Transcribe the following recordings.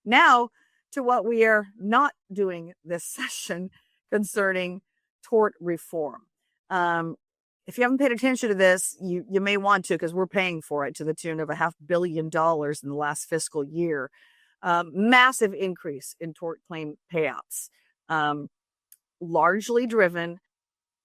Now to what we are not doing this session concerning tort reform. If you haven't paid attention to this, you may want to, because we're paying for it to the tune of $500 million in the last fiscal year. Massive increase in tort claim payouts, largely driven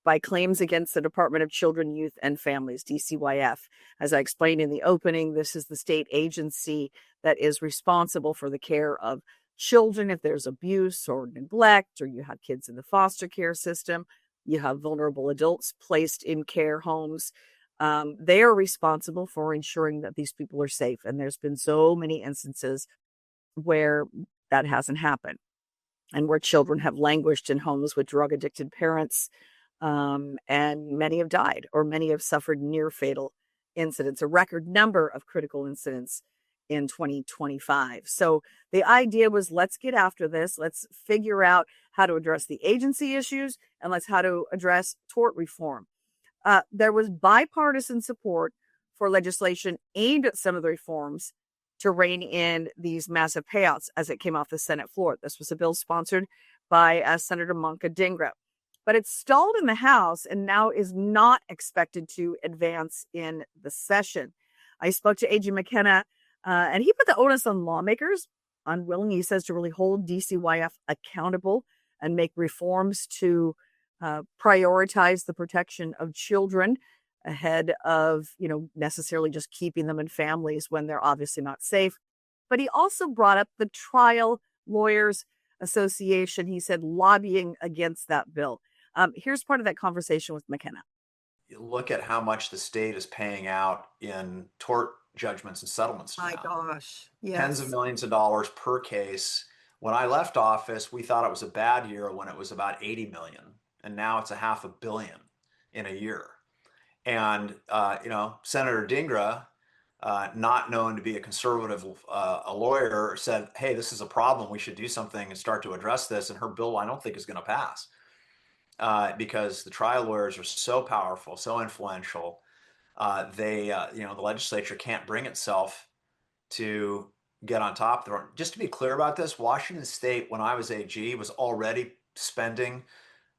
by claims against the Department of Children, Youth, and Families, DCYF. As I explained in the opening, this is the state agency that is responsible for the care of children if there's abuse or neglect, or you have kids in the foster care system, you have vulnerable adults placed in care homes. They are responsible for ensuring that these people are safe. And there's been so many instances where that hasn't happened, and where children have languished in homes with drug-addicted parents, and many have died, or many have suffered near fatal incidents, a record number of critical incidents in 2025. So the idea was, let's get after this. Let's figure out how to address the agency issues, and how to address tort reform. There was bipartisan support for legislation aimed at some of the reforms to rein in these massive payouts as it came off the Senate floor. This was a bill sponsored by Senator Dhingra. But it stalled in the House and now is not expected to advance in the session. I spoke to A.G. McKenna, and he put the onus on lawmakers, unwilling, he says, to really hold DCYF accountable and make reforms to prioritize the protection of children ahead of, necessarily just keeping them in families when they're obviously not safe. But he also brought up the Trial Lawyers Association, he said, lobbying against that bill. Here's part of that conversation with McKenna. You look at how much the state is paying out in tort judgments and settlements now. My gosh. Yes. Tens of millions of dollars per case. When I left office, we thought it was a bad year when it was about 80 million. And now it's $500 million in a year. And, Senator Dhingra, not known to be a conservative a lawyer, said, hey, this is a problem. We should do something and start to address this. And her bill, I don't think, is going to pass because the trial lawyers are so powerful, so influential. The legislature can't bring itself to get on top of it. Just to be clear about this, Washington State, when I was AG, was already spending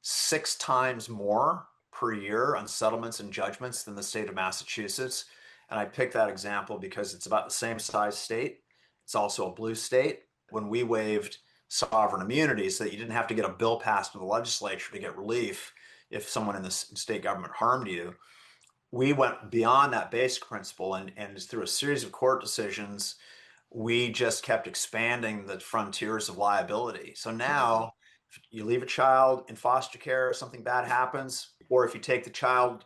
6 times more per year on settlements and judgments than the state of Massachusetts. And I picked that example because it's about the same size state. It's also a blue state. When we waived sovereign immunity so that you didn't have to get a bill passed in the legislature to get relief if someone in the state government harmed you, we went beyond that basic principle, and through a series of court decisions, we just kept expanding the frontiers of liability. So now, if you leave a child in foster care, something bad happens, or if you take the child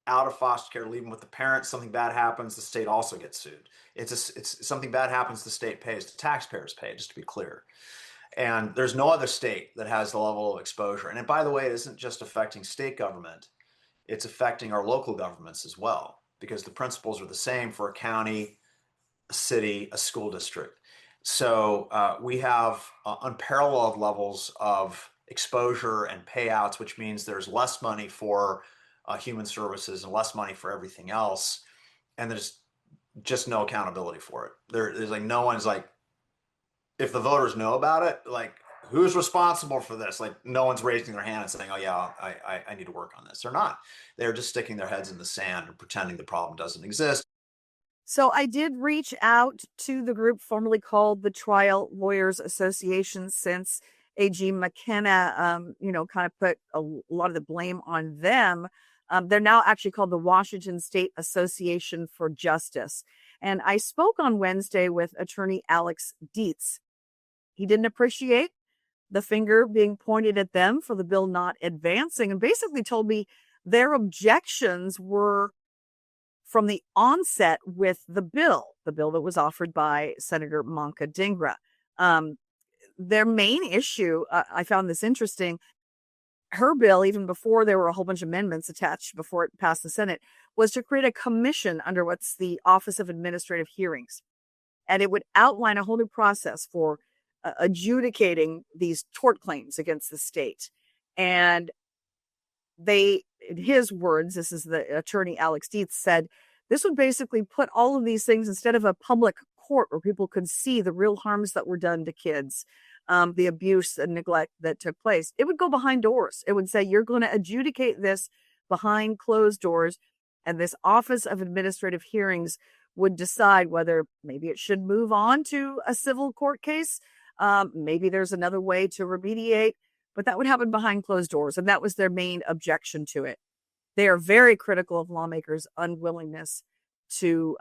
out of foster care, leave them with the parents, something bad happens, the state also gets sued. It's something bad happens, the state pays, the taxpayers pay, just to be clear. And there's no other state that has the level of exposure. And by the way, it isn't just affecting state government, it's affecting our local governments as well, because the principles are the same for a county, a city, a school district. So we have unparalleled levels of exposure and payouts, which means there's less money for human services and less money for everything else. And there's just no accountability for it. There's no one's if the voters know about it, who's responsible for this? No one's raising their hand and saying, oh yeah, I need to work on this. They're not. They're just sticking their heads in the sand and pretending the problem doesn't exist. So I did reach out to the group formerly called the Trial Lawyers Association, since AG McKenna, kind of put a lot of the blame on them. They're now actually called the Washington State Association for Justice. And I spoke on Wednesday with attorney Alex Dietz. He didn't appreciate the finger being pointed at them for the bill not advancing, and basically told me their objections were from the onset with the bill that was offered by Senator Dhingra. Their main issue, I found this interesting, her bill, even before there were a whole bunch of amendments attached before it passed the Senate, was to create a commission under what's the Office of Administrative Hearings. And it would outline a whole new process for adjudicating these tort claims against the state. And they, in his words, this is the attorney Alex Dietz, said, this would basically put all of these things, instead of a public court where people could see the real harms that were done to kids, the abuse and neglect that took place. It would go behind doors. It would say, you're going to adjudicate this behind closed doors. And this Office of Administrative Hearings would decide whether maybe it should move on to a civil court case. Maybe there's another way to remediate, but that would happen behind closed doors. And that was their main objection to it. They are very critical of lawmakers' unwillingness to,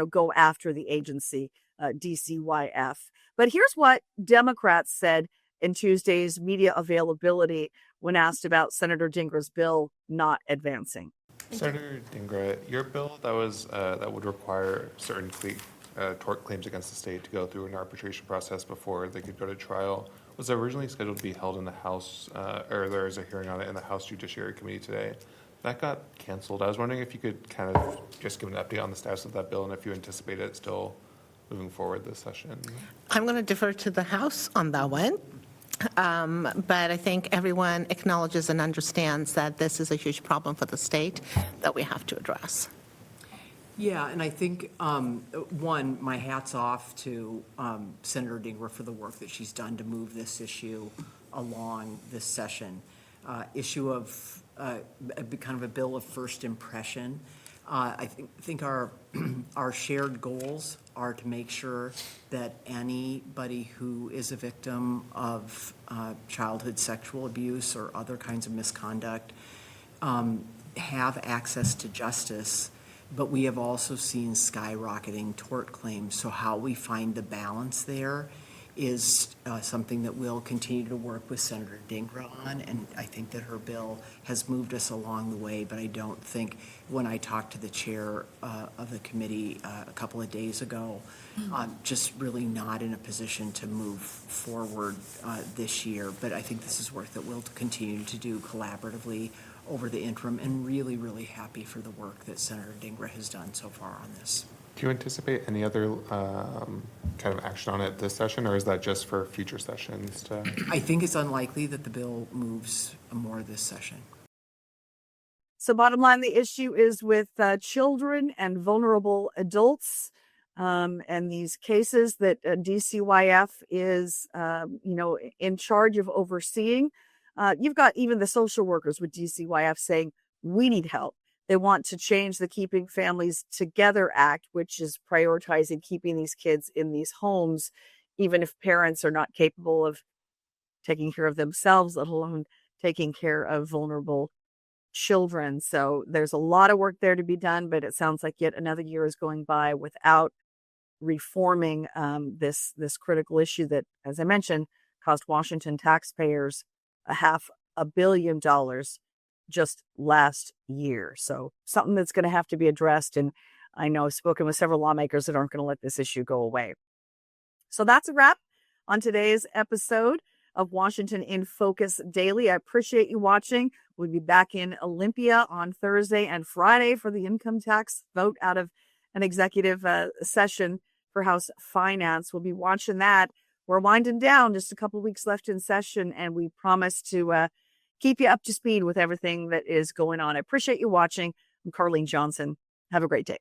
go after the agency, DCYF. But here's what Democrats said in Tuesday's media availability when asked about Senator Dingra's bill not advancing. Senator Dingra, your bill that would require certain tort claims against the state to go through an arbitration process before they could go to trial was originally scheduled to be held in the House, or there is a hearing on it in the House Judiciary Committee today. That got canceled. I was wondering if you could kind of just give an update on the status of that bill and if you anticipate it still moving forward this session. I'm going to defer to the House on that one. But I think everyone acknowledges and understands that this is a huge problem for the state that we have to address. Yeah, and I think, my hat's off to Senator Dingra for the work that she's done to move this issue along this session. Issue of kind of a bill of first impression. I think our shared goals are to make sure that anybody who is a victim of childhood sexual abuse or other kinds of misconduct have access to justice. But we have also seen skyrocketing tort claims. So how we find the balance there is something that we'll continue to work with Senator Dingra on, and I think that her bill has moved us along the way, but I don't think, when I talked to the chair of the committee a couple of days ago, just really not in a position to move forward this year, but I think this is work that we'll continue to do collaboratively over the interim, and really, really happy for the work that Senator Dingra has done so far on this. Do you anticipate any other kind of action on it this session, or is that just for future sessions? I think it's unlikely that the bill moves more this session. So bottom line, the issue is with children and vulnerable adults, and these cases that DCYF is, in charge of overseeing. You've got even the social workers with DCYF saying, we need help. They want to change the Keeping Families Together Act, which is prioritizing keeping these kids in these homes, even if parents are not capable of taking care of themselves, let alone taking care of vulnerable children. So there's a lot of work there to be done, but it sounds like yet another year is going by without reforming this critical issue that, as I mentioned, cost Washington taxpayers $500 million just last year. So something that's going to have to be addressed. And I know I've spoken with several lawmakers that aren't going to let this issue go away. So that's a wrap on today's episode of Washington in Focus Daily. I appreciate you watching. We'll be back in Olympia on Thursday and Friday for the income tax vote out of an executive session for House Finance. We'll be watching that. We're winding down, just a couple of weeks left in session, and we promise to keep you up to speed with everything that is going on. I appreciate you watching. I'm Carlene Johnson. Have a great day.